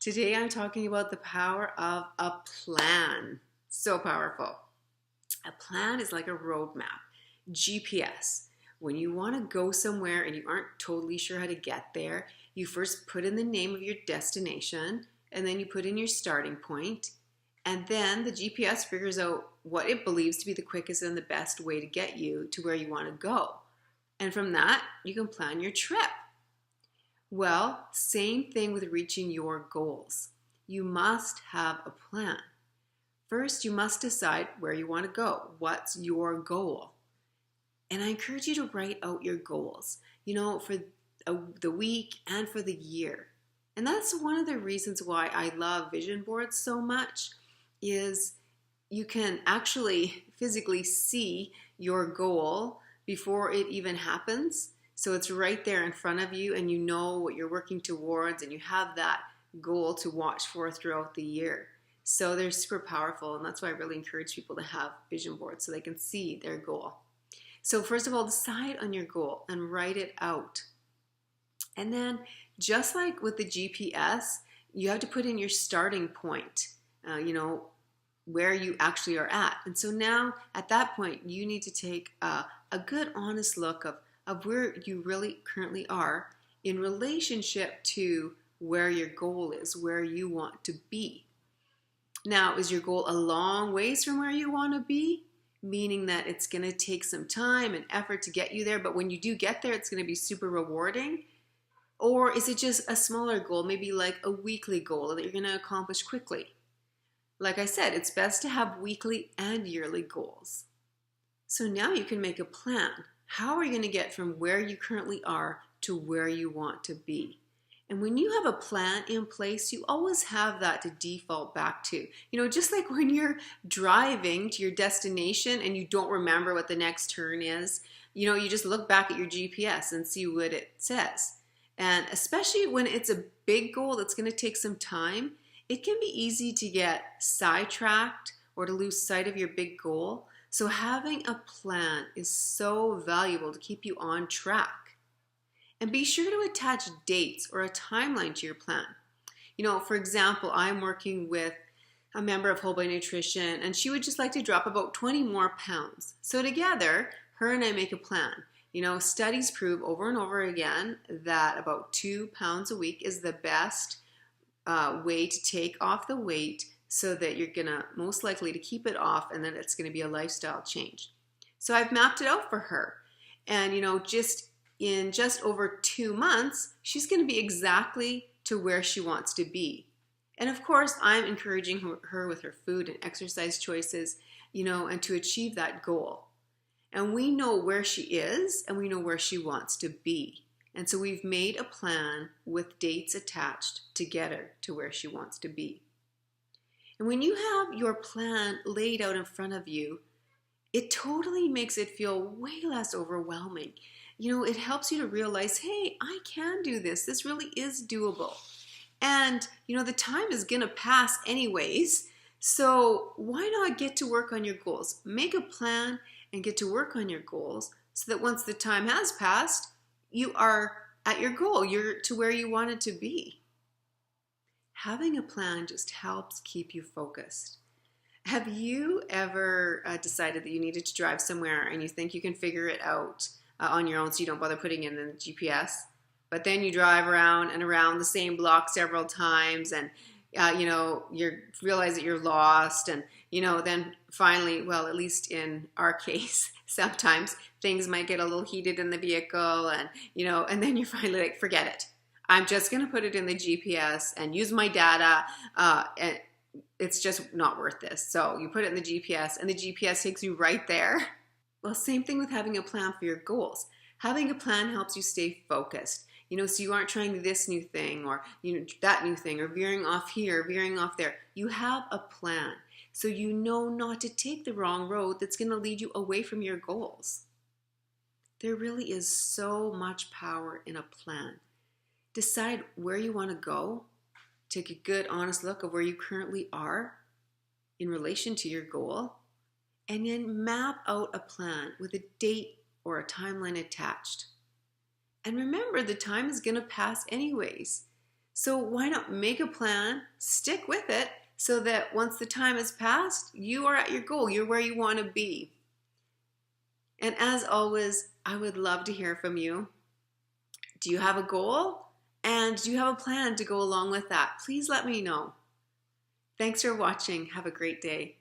Today I'm talking about the power of a plan. So powerful. A plan is like a roadmap, GPS. When you want to go somewhere and you aren't totally sure how to get there, you first put in the name of your destination and then you put in your starting point. And then the GPS figures out what it believes to be the quickest and the best way to get you to where you want to go. And from that, you can plan your trip. Well, same thing with reaching your goals. You must have a plan. First, you must decide where you want to go. What's your goal? And I encourage you to write out your goals, for the week and for the year. And that's one of the reasons why I love vision boards so much is you can actually physically see your goal before it even happens. So it's right there in front of you and you know what you're working towards and you have that goal to watch for throughout the year. So they're super powerful, and that's why I really encourage people to have vision boards so they can see their goal. So first of all, decide on your goal and write it out. And then just like with the GPS, you have to put in your starting point, where you actually are at. And so now at that point, you need to take a good honest look of where you really currently are in relationship to where your goal is, where you want to be. Now, is your goal a long ways from where you want to be? Meaning that it's going to take some time and effort to get you there, but when you do get there, it's going to be super rewarding? Or is it just a smaller goal, maybe like a weekly goal that you're going to accomplish quickly? Like I said, it's best to have weekly and yearly goals. So now you can make a plan. How are you going to get from where you currently are to where you want to be? And when you have a plan in place, you always have that to default back to. Just like when you're driving to your destination and you don't remember what the next turn is, you just look back at your GPS and see what it says. And especially when it's a big goal that's going to take some time, it can be easy to get sidetracked or to lose sight of your big goal. So having a plan is so valuable to keep you on track. And be sure to attach dates or a timeline to your plan. For example, I'm working with a member of Whole Body Nutrition, and she would just like to drop about 20 more pounds. So together, her and I make a plan. Studies prove over and over again that about 2 pounds a week is the best way to take off the weight so that you're gonna most likely to keep it off and then it's gonna be a lifestyle change. So I've mapped it out for her. And in just over 2 months, she's going to be exactly to where she wants to be. And of course, I'm encouraging her with her food and exercise choices, and to achieve that goal. And we know where she is and we know where she wants to be. And so we've made a plan with dates attached to get her to where she wants to be. And when you have your plan laid out in front of you, it totally makes it feel way less overwhelming. It helps you to realize, hey, I can do this. This really is doable. And, the time is going to pass anyways. So why not get to work on your goals? Make a plan and get to work on your goals so that once the time has passed, you are at your goal. You're to where you wanted to be. Having a plan just helps keep you focused. Have you ever decided that you needed to drive somewhere and you think you can figure it out on your own so you don't bother putting in the GPS? But then you drive around and around the same block several times and, you realize that you're lost and, then finally, well, at least in our case, sometimes things might get a little heated in the vehicle and, and then you're finally like, forget it. I'm just going to put it in the GPS and use my data and it's just not worth this. So you put it in the GPS and the GPS takes you right there. Well, same thing with having a plan for your goals. Having a plan helps you stay focused. So you aren't trying this new thing or that new thing or veering off here, veering off there. You have a plan. So you know not to take the wrong road that's going to lead you away from your goals. There really is so much power in a plan. Decide where you want to go. Take a good, honest look of where you currently are in relation to your goal. And then map out a plan with a date or a timeline attached. And remember, the time is going to pass anyways. So why not make a plan, stick with it, so that once the time has passed, you are at your goal. You're where you want to be. And as always, I would love to hear from you. Do you have a goal? And do you have a plan to go along with that? Please let me know. Thanks for watching. Have a great day.